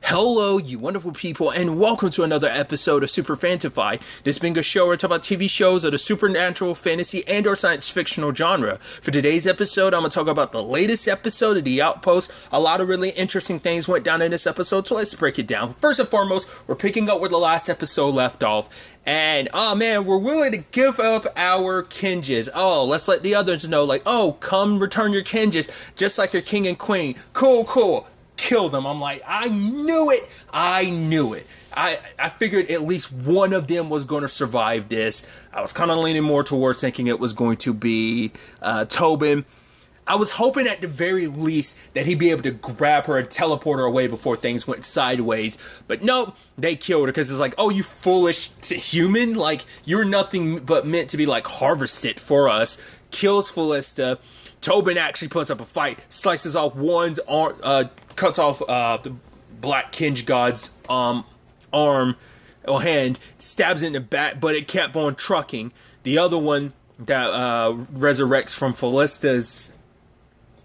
Hello, you wonderful people, and welcome to another episode of Super-Fanta-Fi. This being a show where I talk about TV shows of the supernatural, fantasy, and or science fictional genre. For today's episode, I'm going to talk about the latest episode of The Outpost. A lot of really interesting things went down in this episode, so let's break it down. First and foremost, we're picking up where the last episode left off. And, oh man, we're willing to give up our Kinges. Oh, let's let the others know, like, oh, come return your Kinges, just like your king and queen. Cool. Kill them. I'm like, I knew it. I figured at least one of them was going to survive this. I was kind of leaning more towards thinking it was going to be Tobin. I was hoping at the very least that he'd be able to grab her and teleport her away before things went sideways. But no, they killed her because it's like, oh, you foolish human. Like, you're nothing but meant to be like harvested for us. Kills Philista. Tobin actually puts up a fight, slices off one's arm, cuts off the Black Kinge God's arm or hand, stabs it in the back, but it kept on trucking. The other one that resurrects from Philista's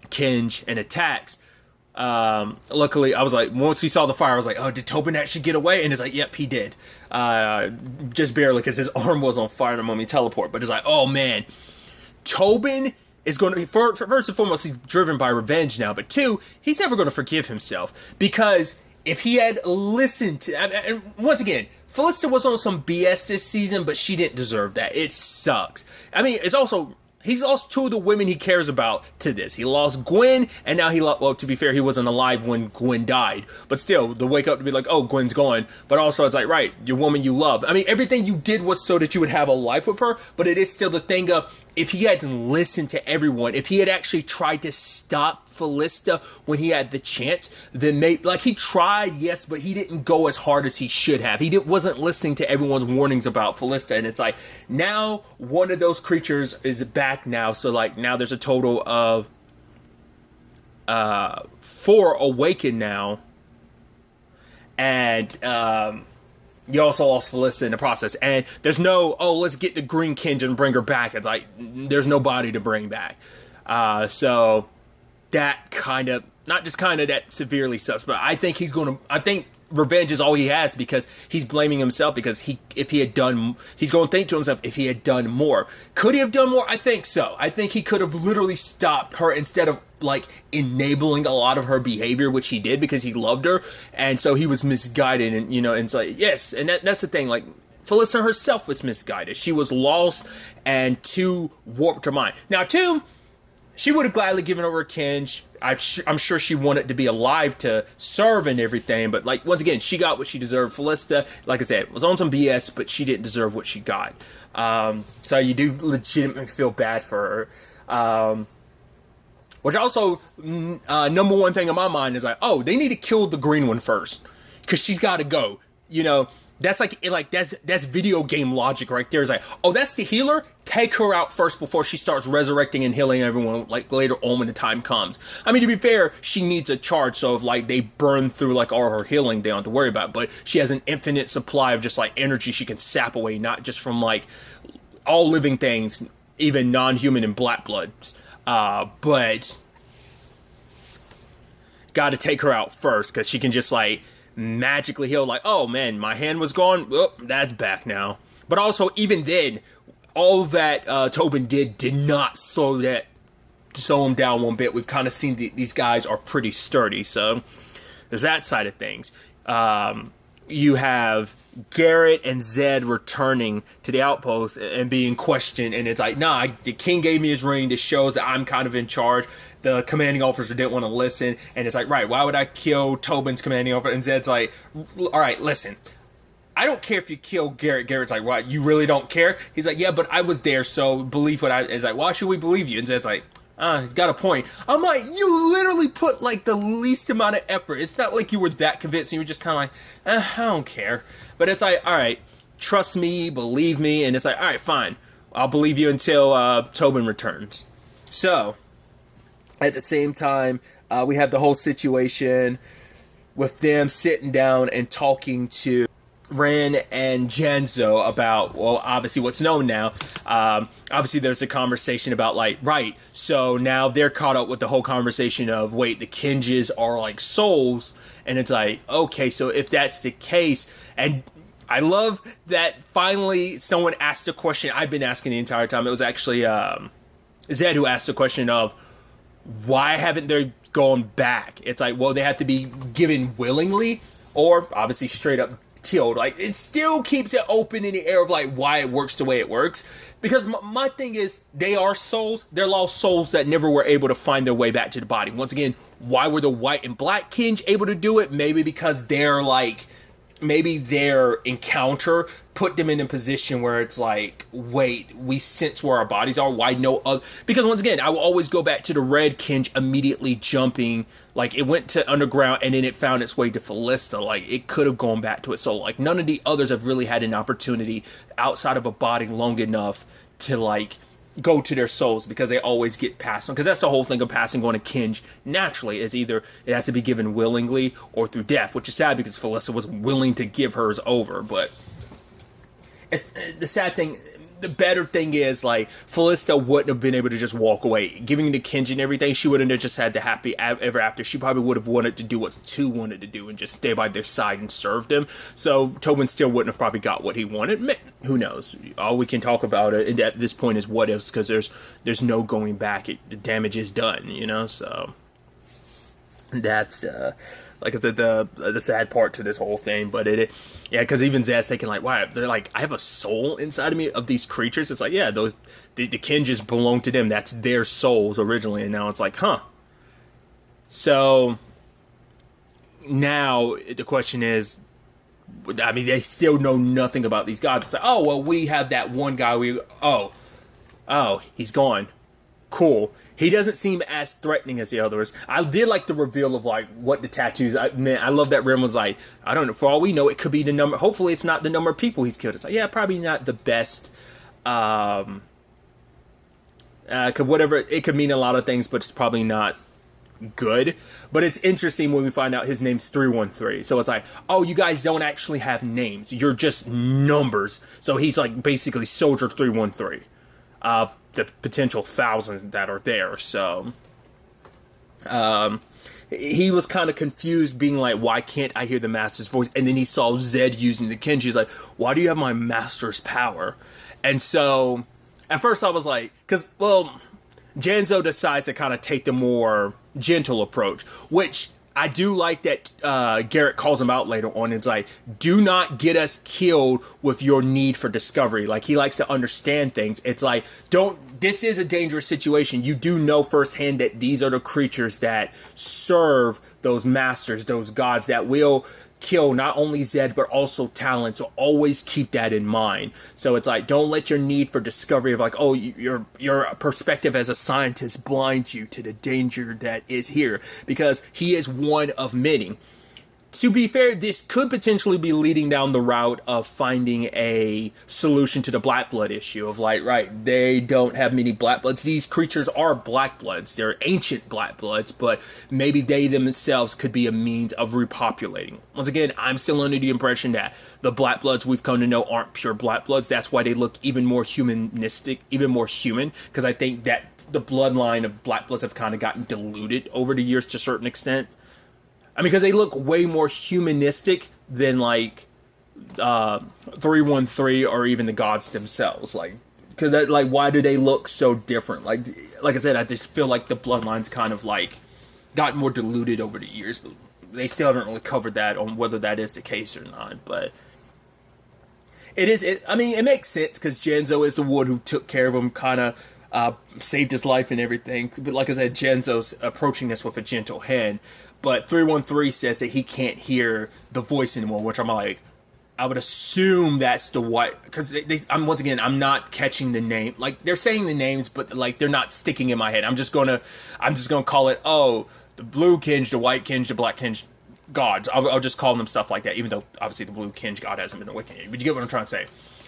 Kinge and attacks. Luckily, I was like, once we saw the fire, I was like, oh, did Tobin actually get away? And it's like, yep, he did. Just barely, because his arm was on fire the moment he teleport. But it's like, oh man, Tobin is going to be, first and foremost, he's driven by revenge now, but two, he's never going to forgive himself, because if he had listened to, and once again, Felicity was on some BS this season, but she didn't deserve that. It sucks. I mean, it's also, he's lost two of the women he cares about to this. He lost Gwen, and now he lost, well, to be fair, he wasn't alive when Gwen died. But still, to wake up to be like, oh, Gwen's gone. But also, it's like, right, your woman you love. I mean, everything you did was so that you would have a life with her, but it is still the thing of, if he hadn't listened to everyone, if he had actually tried to stop Felista when he had the chance, then maybe, like, he tried, yes, but he didn't go as hard as he should have. He wasn't listening to everyone's warnings about Felista, and it's like, now one of those creatures is back now, so like, now there's a total of 4 awakened now, and you also lost Felista in the process. And there's no, oh, let's get the Green Kinge and bring her back. It's like, there's nobody to bring back. So that kind of, not just kind of, that severely sucks, but I think I think revenge is all he has, because he's blaming himself, because if he had done, he's going to think to himself, if he had done more. Could he have done more? I think so. I think he could have literally stopped her instead of like enabling a lot of her behavior, which he did because he loved her, and so he was misguided, and and it's like, yes, and that's the thing, like, Felissa herself was misguided. She was lost, and two warped her mind. Now, two, she would have gladly given over Kinge. I'm sure she wanted to be alive to serve and everything, but like, once again, she got what she deserved. Felista, like I said, was on some BS, but she didn't deserve what she got. So you do legitimately feel bad for her. Which also, number one thing in my mind is like, oh, they need to kill the green one first, because she's got to go. That's that's video game logic right there. It's like, oh, that's the healer? Take her out first before she starts resurrecting and healing everyone, like, later on when the time comes. I mean, to be fair, she needs a charge, so if, like, they burn through, like, all her healing, they don't have to worry about it. But she has an infinite supply of just, like, energy she can sap away, not just from, like, all living things, even non-human and black bloods. But gotta take her out first, because she can just, like, magically heal, like, oh man, my hand was gone, well, that's back now. But also, even then, all that Tobin did not slow him down one bit. We've kind of seen these guys are pretty sturdy, so there's that side of things. You have Garrett and Zed returning to the Outpost and being questioned, and it's like, nah, the king gave me his ring. This shows that I'm kind of in charge. The commanding officer didn't want to listen, and it's like, right, why would I kill Tobin's commanding officer? And Zed's like, all right, listen, I don't care if you kill Garrett. Garrett's like, what, you really don't care? He's like, yeah, but I was there, so believe what I... It's like, why should we believe you? And Zed's like, he's got a point. I'm like, you literally put, like, the least amount of effort. It's not like you were that convinced. You were just kind of like, I don't care. But it's like, all right, trust me, believe me. And it's like, all right, fine. I'll believe you until Tobin returns. So, at the same time, we have the whole situation with them sitting down and talking to Ren and Janzo about, well, obviously what's known now. Obviously there's a conversation about like, right, so now they're caught up with the whole conversation of, wait, the Kinges are like souls, and it's like, okay, so if that's the case, and I love that finally someone asked a question I've been asking the entire time. It was actually Zed who asked the question of, why haven't they gone back? It's like, well, they have to be given willingly, or obviously straight up killed. Like, it still keeps it open in the air of like why it works the way it works. Because my thing is, they are souls. They're lost souls that never were able to find their way back to the body. Once again, why were the white and black Kinge able to do it? Maybe because they're like, maybe their encounter put them in a position where it's like, wait, we sense where our bodies are. Why no other? Because once again, I will always go back to the red Kinge immediately jumping. Like, it went to underground and then it found its way to Philista. Like, it could have gone back to it. So, like, none of the others have really had an opportunity outside of a body long enough to, like, go to their souls, because they always get passed on. Because that's the whole thing of passing on a Kinge naturally, is either it has to be given willingly or through death, which is sad because Philista was willing to give hers over. But it's, the sad thing, the better thing is, like, Philista wouldn't have been able to just walk away. Giving the Kinge and everything, she wouldn't have just had the happy ever after. She probably would have wanted to do what Tu wanted to do and just stay by their side and serve them. So Tobin still wouldn't have probably got what he wanted. Who knows? All we can talk about it at this point is what ifs, because there's no going back. The damage is done, you know? So that's like the sad part to this whole thing. But yeah, because even Zed's thinking like, wow, they're like, I have a soul inside of me of these creatures. It's like, yeah, the Kinges belong to them. That's their souls originally, and now it's like, huh. So now the question is, I mean, they still know nothing about these gods. It's like, oh, well, we have that one guy. Oh, he's gone. Cool. He doesn't seem as threatening as the others. I did like the reveal of like what the tattoos meant. I love that Ren was like, I don't know. For all we know, it could be the number. Hopefully, it's not the number of people he's killed. It's like, yeah, probably not the best. Whatever, it could mean a lot of things, but it's probably not good. But it's interesting when we find out his name's 313. So it's like, oh, you guys don't actually have names. You're just numbers. So he's like basically Soldier 313. The potential thousands that are there. So he was kind of confused, being like, why can't I hear the master's voice? And then he saw Zed using the Kinge. He's like, why do you have my master's power? And so at first I was like, because, well, Janzo decides to kind of take the more gentle approach, which I do like that Garrett calls him out later on. It's like, do not get us killed with your need for discovery. Like, he likes to understand things. It's like, this is a dangerous situation. You do know firsthand that these are the creatures that serve those masters, those gods that will kill not only Zed, but also Talon. So always keep that in mind. So it's like, don't let your need for discovery of like, oh, your perspective as a scientist blinds you to the danger that is here, because he is one of many. To be fair, this could potentially be leading down the route of finding a solution to the Black Blood issue of like, right, they don't have many Black Bloods. These creatures are Black Bloods. They're ancient Black Bloods, but maybe they themselves could be a means of repopulating. Once again, I'm still under the impression that the Black Bloods we've come to know aren't pure Black Bloods. That's why they look even more humanistic, even more human, because I think that the bloodline of Black Bloods have kind of gotten diluted over the years to a certain extent. I mean, because they look way more humanistic than, like, 313 or even the gods themselves. Like, because, like, why do they look so different? Like I said, I just feel like the bloodline's kind of, like, gotten more diluted over the years. But they still haven't really covered that on whether that is the case or not. But I mean, it makes sense because Janzo is the one who took care of him, kind of saved his life and everything. But like I said, Janzo's approaching this with a gentle hand. But 313 says that he can't hear the voice anymore, which I'm like, I would assume that's the white, because I'm not catching the name. Like, they're saying the names, but like they're not sticking in my head. I'm just gonna call it, oh, the blue Kinge, the white Kinge, the black Kinge gods. I'll just call them stuff like that, even though obviously the blue Kinge god hasn't been awakened yet. But you get what I'm trying to say.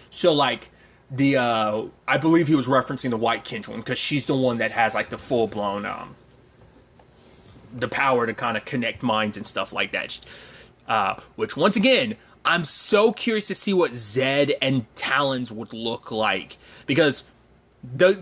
So like I believe he was referencing the white Kinge one, because she's the one that has like the full blown the power to kind of connect minds and stuff like that. Which, once again, I'm so curious to see what Zed and Talon's would look like, because the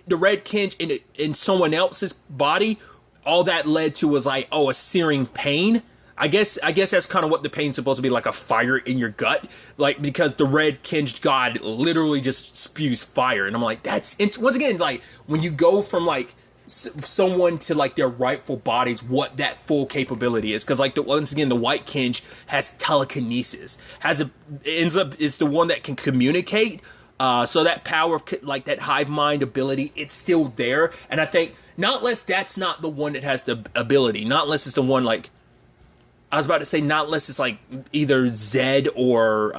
red kinge in someone else's body, all that led to was like, oh, a searing pain. I guess that's kind of what the pain's supposed to be, like a fire in your gut, like, because the red kinged god literally just spews fire, and I'm like, once again, like, when you go from like someone to like their rightful bodies, what that full capability is, because like once again, the white kinge has telekinesis, is the one that can communicate. So that power of like that hive mind ability, it's still there, and I think not unless that's not the one that has the ability, not unless it's the one like. I was about to say not unless it's like either Zed or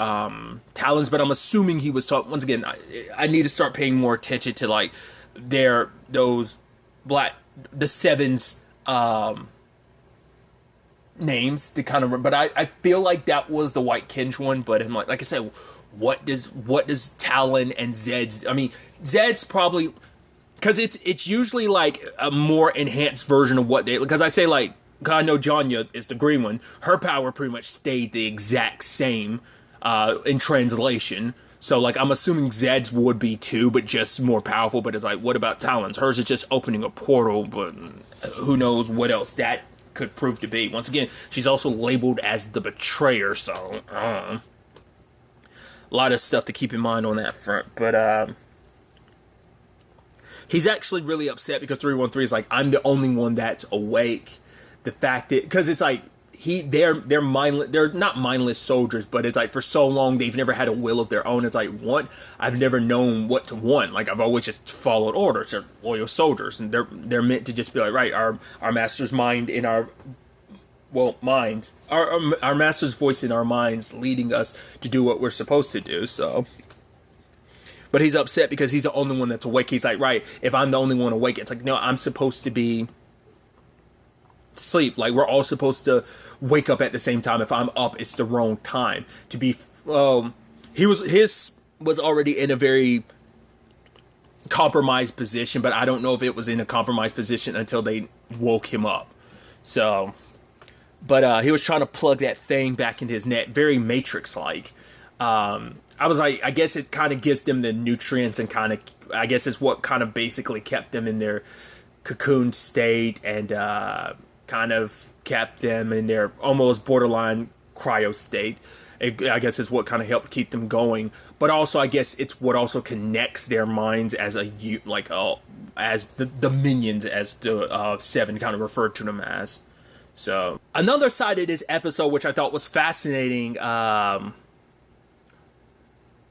Talons, but I'm assuming he was talking. Once again, I need to start paying more attention to like the Sevens names to kind of. But I feel like that was the White Kinge one. But I'm like I said, what does Talon and Zed's? I mean, Zed's probably because it's usually like a more enhanced version of what they. Because I say like. I know Janya is the green one. Her power pretty much stayed the exact same in translation. So, like, I'm assuming Zed's would be too, but just more powerful. But it's like, what about Talon's? Hers is just opening a portal, but who knows what else that could prove to be. Once again, she's also labeled as the betrayer, so a lot of stuff to keep in mind on that front. But he's actually really upset because 313 is like, I'm the only one that's awake. The fact that, because it's like they're mindless, they're not mindless soldiers, but it's like for so long they've never had a will of their own. It's like, I've never known what to want. Like, I've always just followed orders. They're loyal soldiers, and they're meant to just be like, right, our master's mind in our minds, our master's voice in our minds, leading us to do what we're supposed to do. So, but he's upset because he's the only one that's awake. He's like, right, if I'm the only one awake, it's like, no, I'm supposed to be sleep. Like, we're all supposed to wake up at the same time. If I'm up, it's the wrong time to be. His was already in a very compromised position, but I don't know if it was in a compromised position until they woke him up. So, but he was trying to plug that thing back into his net, very Matrix like. I was like, I guess it kind of gives them the nutrients and kind of, I guess it's what kind of basically kept them in their cocoon state and kind of kept them in their almost borderline cryo state. I guess it's what kind of helped keep them going. But also, I guess it's what also connects their minds as as the minions, as the Seven kind of referred to them as. So another side of this episode, which I thought was fascinating.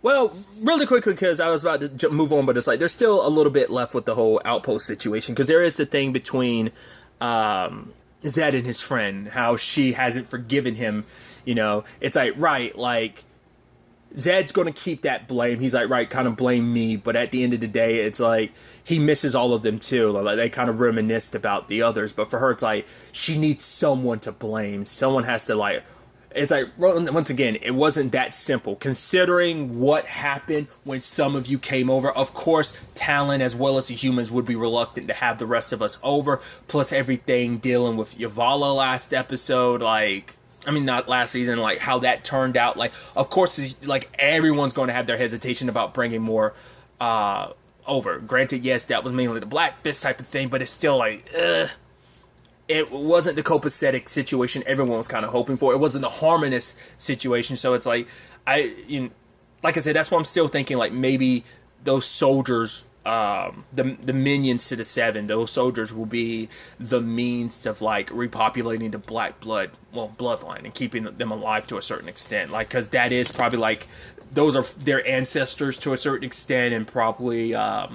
Well, really quickly, because I was about to move on, but it's like there's still a little bit left with the whole Outpost situation, because there is the thing between Zed and his friend, how she hasn't forgiven him. You know, it's like, right, like, Zed's going to keep that blame. He's like, right, kind of blame me. But at the end of the day, it's like, he misses all of them too. Like, they kind of reminisced about the others. But for her, it's like, she needs someone to blame. Someone has to, like, it's like, once again, it wasn't that simple. Considering what happened when some of you came over, of course, Talon as well as the humans would be reluctant to have the rest of us over. Plus everything dealing with Yavala last episode, like, I mean, not last season, like, how that turned out. Like, of course, like, everyone's going to have their hesitation about bringing more over. Granted, yes, that was mainly the Black Fist type of thing, but it's still like, it wasn't the copacetic situation everyone was kind of hoping for. It wasn't the harmonious situation. So it's like, like I said, that's why I'm still thinking, like, maybe those soldiers, the minions to the Seven, those soldiers will be the means of, like, repopulating the black bloodline and keeping them alive to a certain extent. Like, because that is probably, like, those are their ancestors to a certain extent, and probably a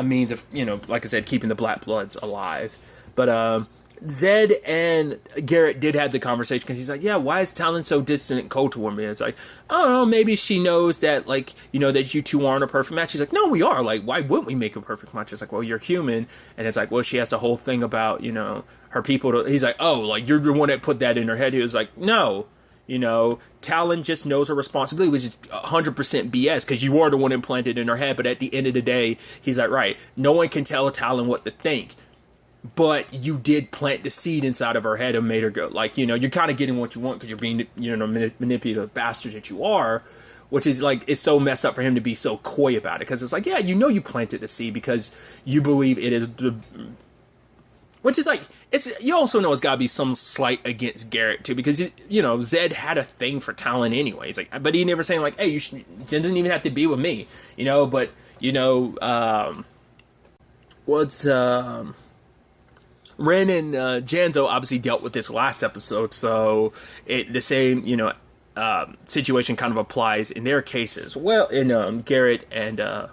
means of, you know, like I said, keeping the black bloods alive. But Zed and Garrett did have the conversation, because he's like, yeah, why is Talon so distant and cold toward me? And it's like, I don't know, maybe she knows that, like, you know, that you two aren't a perfect match. He's like, no, we are. Like, why wouldn't we make a perfect match? It's like, well, you're human. And it's like, well, she has the whole thing about, you know, her people. He's like, oh, like, you're the one that put that in her head. He was like, no. You know, Talon just knows her responsibility, which is 100% BS, because you are the one implanted in her head. But at the end of the day, he's like, right, no one can tell Talon what to think. but you did plant the seed inside of her head and made her go, like, you know, you're kind of getting what you want because you're being, you know, manipulative bastard that you are, which is like, it's so messed up for him to be so coy about it, because it's like, yeah, you know, you planted the seed because you believe it is the, which is like, it's, you also know it's got to be some slight against Garrett too, because, you know, Zed had a thing for Talon anyway. It's like, but he never saying like, hey, you should, it doesn't even have to be with me, you know, but, you know, Ren and Janzo obviously dealt with this last episode, so the same, you know, situation kind of applies in their cases. Well, in Garrett and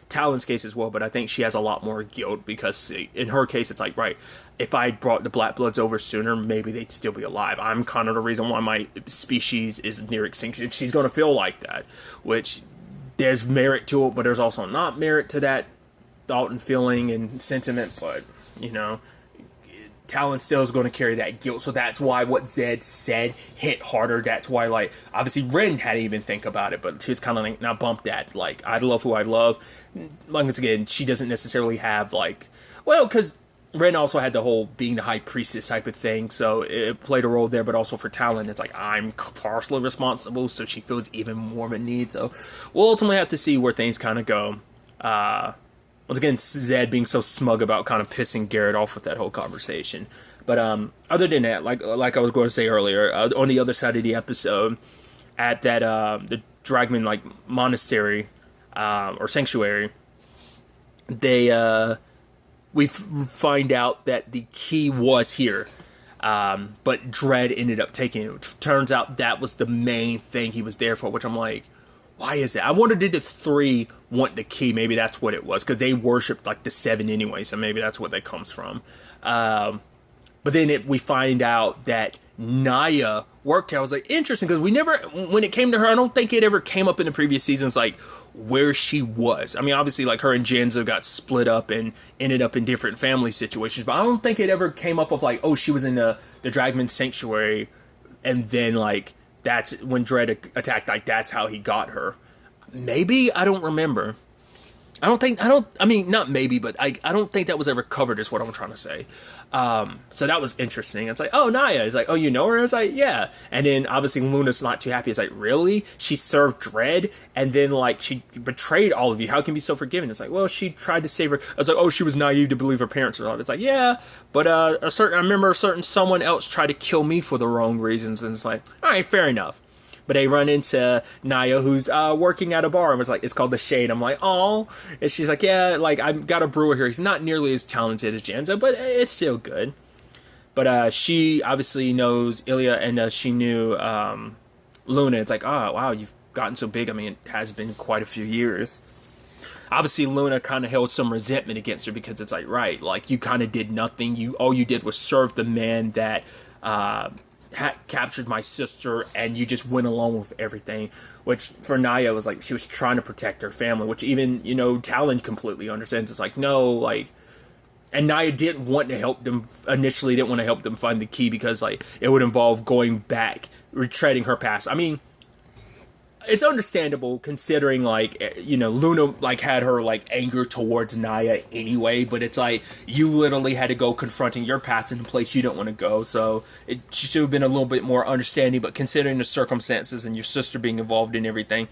Talon's case as well, but I think she has a lot more guilt because in her case, it's like, right, if I brought the Black Bloods over sooner, maybe they'd still be alive. I'm kind of the reason why my species is near extinction. She's going to feel like that, which there's merit to it, but there's also not merit to that thought and feeling and sentiment, but, you know, Talon still is going to carry that guilt, so that's why what Zed said hit harder. That's why, like, obviously Ren hadn't even think about it, but she was kind of like, not bump that, like, I love who I love. Once again, she doesn't necessarily have, like, well, because Ren also had the whole being the high priestess type of thing, so it played a role there, but also for Talon, it's like, I'm partially responsible, so she feels even more of a need, so we'll ultimately have to see where things kind of go. Once again, Zed being so smug about kind of pissing Garrett off with that whole conversation. But other than that, like I was going to say earlier, on the other side of the episode, at that the Dragman like monastery or sanctuary, we find out that the key was here, but Dredd ended up taking it. Turns out that was the main thing he was there for, which I'm like, why is that? I wonder, did the 3 want the key? Maybe that's what it was, because they worshipped like the 7 anyway, so maybe that's what that comes from. But then if we find out that Naya worked here, I was like, interesting, because we never, when it came to her, I don't think it ever came up in the previous seasons, like, where she was. I mean, obviously, like, her and Janzo got split up and ended up in different family situations, but I don't think it ever came up of, like, oh, she was in the Dragman Sanctuary, and then, like, that's when Dredd attacked, like, that's how he got her. Maybe? I don't remember. I mean, not maybe, but I don't think that was ever covered, is what I'm trying to say. So that was interesting. It's like, oh, Naya. It's like, oh, you know her? It's like, yeah. And then, obviously, Luna's not too happy. It's like, really? She served Dredd, and then, like, she betrayed all of you. How can you be so forgiving? It's like, well, she tried to save her. I was like, oh, she was naive to believe her parents were alive. It's like, yeah, but I remember a certain someone else tried to kill me for the wrong reasons, and it's like, all right, fair enough. But they run into Naya, who's working at a bar, and it's called The Shade. I'm like, oh. And she's like, yeah, like, I've got a brewer here. He's not nearly as talented as Janzo, but it's still good. But she obviously knows Ilya, and she knew Luna. It's like, oh, wow, you've gotten so big. I mean, it has been quite a few years. Obviously, Luna kind of held some resentment against her, because it's like, right, like, you kind of did nothing. All you did was serve the man that captured my sister, and you just went along with everything, which for Naya was like, she was trying to protect her family, which even, you know, Talon completely understands. It's like, no, like, and Naya didn't want to help them, initially didn't want to help them find the key, because, like, it would involve going back, retreading her past. I mean, it's understandable, considering, like, you know, Luna, like, had her, like, anger towards Naya anyway, but it's like, you literally had to go confronting your past in a place you don't want to go, so it should have been a little bit more understanding, but considering the circumstances and your sister being involved in everything,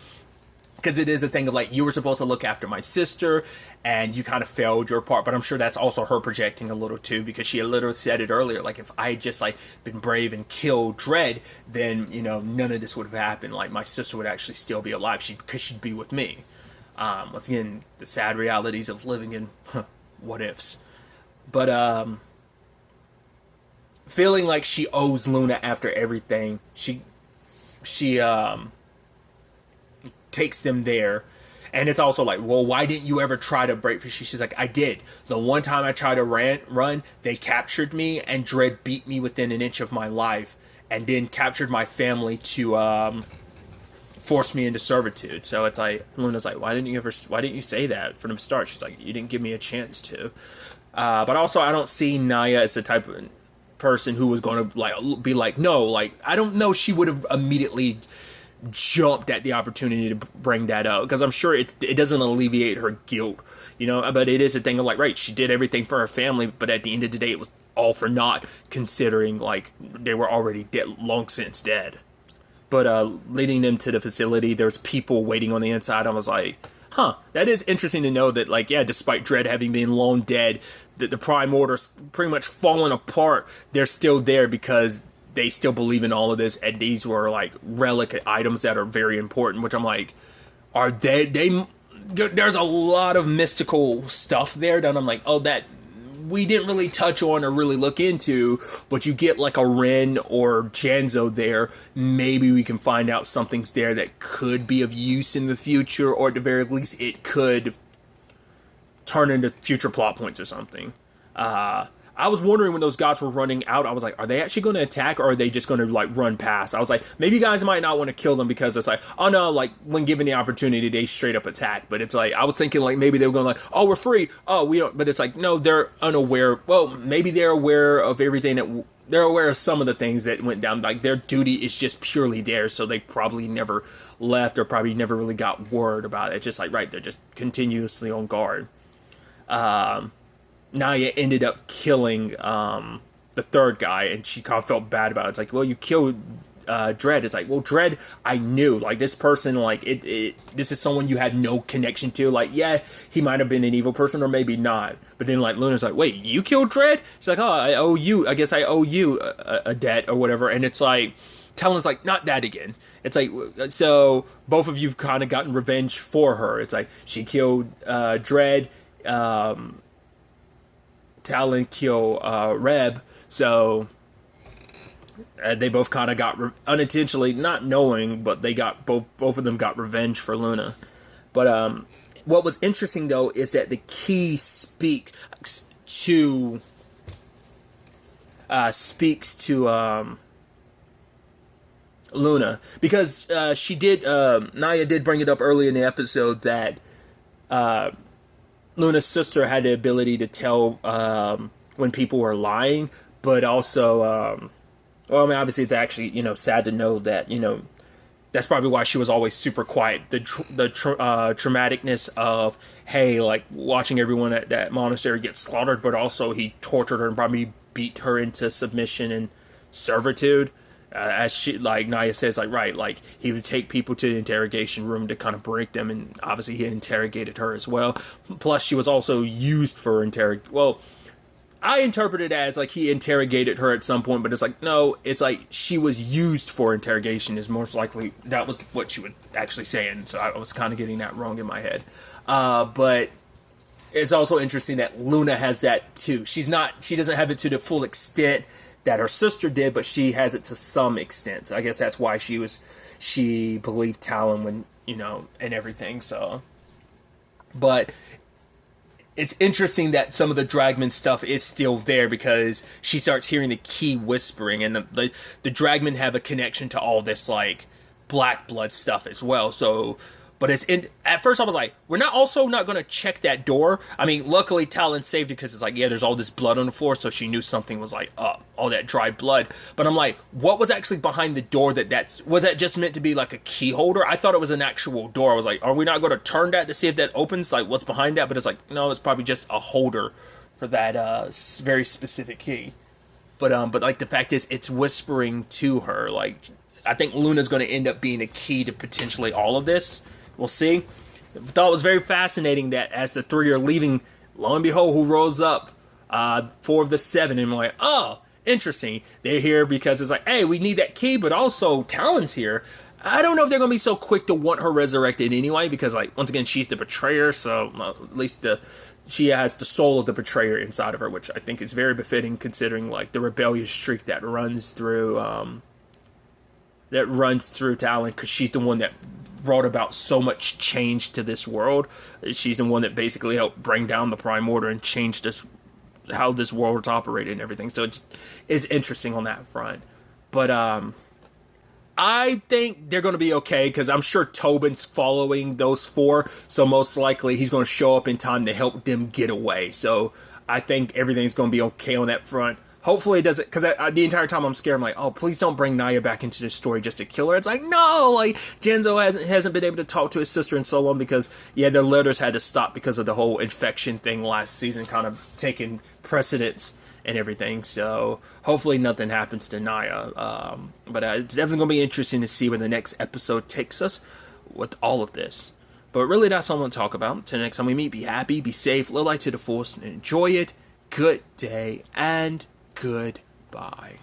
because it is a thing of, like, you were supposed to look after my sister, and you kind of failed your part, but I'm sure that's also her projecting a little too, because she had literally said it earlier, like, if I had just, like, been brave and killed Dredd, then, you know, none of this would have happened. Like, my sister would actually still be alive, because she'd be with me. Once again, the sad realities of living in what ifs. But, feeling like she owes Luna after everything, she takes them there. And it's also like, well, why didn't you ever try to break free? She's like, I did. The one time I tried to run, they captured me, and Dredd beat me within an inch of my life, and then captured my family to force me into servitude. So it's like, Luna's like, why didn't you say that from the start? She's like, you didn't give me a chance to. But also, I don't see Naya as the type of person who was going to, like, be like, no, like, I don't know, she would have immediately jumped at the opportunity to bring that up, because I'm sure it doesn't alleviate her guilt, but it is a thing of like, right, she did everything for her family, but at the end of the day it was all for naught, considering like they were already dead, long since dead. But leading them to the facility, there's people waiting on the inside. I was like, that is interesting to know that, like, yeah, despite Dredd having been long dead, the Prime Order's pretty much fallen apart. They're still there because they still believe in all of this, and these were like relic items that are very important, which I'm like, are there's a lot of mystical stuff there that I'm like, oh, that we didn't really touch on or really look into, but you get like a Ren or Janzo there. Maybe we can find out something's there that could be of use in the future, or at the very least it could turn into future plot points or something. I was wondering when those guys were running out, I was like, are they actually going to attack, or are they just going to like run past? I was like, maybe you guys might not want to kill them, because it's like, oh no, like when given the opportunity, they straight up attack. But it's like, I was thinking like maybe they were going like, oh, we're free. Oh, we don't. But it's like, no, they're unaware. Well, maybe they're aware of everything that they're aware of some of the things that went down. Like their duty is just purely there. So they probably never left, or probably never really got word about it. It's just like, right, they're just continuously on guard. Naya ended up killing the third guy, and she kind of felt bad about it. It's like, well, you killed Dredd. It's like, well, Dredd, I knew. Like, this person, like, this is someone you had no connection to. Like, yeah, he might have been an evil person, or maybe not. But then, like, Luna's like, wait, you killed Dredd? She's like, oh, I guess I owe you a debt or whatever. And it's like, Talon's like, not that again. It's like, so both of you've kind of gotten revenge for her. It's like, she killed Dredd, Talon kill Reb, so they both kind of got unintentionally, not knowing, but they got both of them got revenge for Luna. But what was interesting though is that the key speaks to Luna, because she did Naya did bring it up early in the episode that Luna's sister had the ability to tell when people were lying, but also, well, I mean, obviously it's actually, sad to know that, that's probably why she was always super quiet. The traumaticness of, hey, like, watching everyone at that monastery get slaughtered, but also he tortured her and probably beat her into submission and servitude. As she, like Naya says, like, right, like, he would take people to the interrogation room to kind of break them, and obviously he interrogated her as well. Plus, she was also used for well, I interpret it as, like, he interrogated her at some point, but it's like, no, it's like, she was used for interrogation is most likely, that was what she would actually say, and so I was kind of getting that wrong in my head. But it's also interesting that Luna has that, too. She doesn't have it to the full extent that her sister did, but she has it to some extent. So I guess that's why she believed Talon when, and everything, so. But it's interesting that some of the Dragman stuff is still there, because she starts hearing the key whispering, and the Dragman have a connection to all this, like, black blood stuff as well, so. But at first I was like, we're not going to check that door. I mean, luckily Talon saved it, because it's like, yeah, there's all this blood on the floor, so she knew something was like up, all that dry blood. But I'm like, what was actually behind the door? Was that just meant to be like a key holder? I thought it was an actual door. I was like, are we not going to turn that to see if that opens? Like, what's behind that? But it's like, no, it's probably just a holder for that very specific key. But like, the fact is, it's whispering to her. Like, I think Luna's going to end up being a key to potentially all of this. We'll see. I thought it was very fascinating that as the three are leaving, lo and behold, who rolls up? 4 of the 7, and I'm like, oh, interesting. They're here because it's like, hey, we need that key, but also Talon's here. I don't know if they're going to be so quick to want her resurrected anyway, because, like, once again, she's the betrayer, so at least she has the soul of the betrayer inside of her, which I think is very befitting, considering, like, the rebellious streak that runs through Talon, because she's the one that brought about so much change to this world. She's the one that basically helped bring down the Prime Order and change how this world's operated and everything. So it's interesting on that front. But I think they're going to be okay, because I'm sure Tobin's following those 4, so most likely he's going to show up in time to help them get away. So I think everything's going to be okay on that front. Hopefully it doesn't, because the entire time I'm scared. I'm like, oh, please don't bring Naya back into the story just to kill her. It's like, no, like Genzo hasn't been able to talk to his sister in so long because their letters had to stop because of the whole infection thing last season, kind of taking precedence and everything. So hopefully nothing happens to Naya. But it's definitely gonna be interesting to see where the next episode takes us with all of this. But really, that's all I want to talk about. Until next time we meet, be happy, be safe, live life to the fullest, and enjoy it. Good day and goodbye.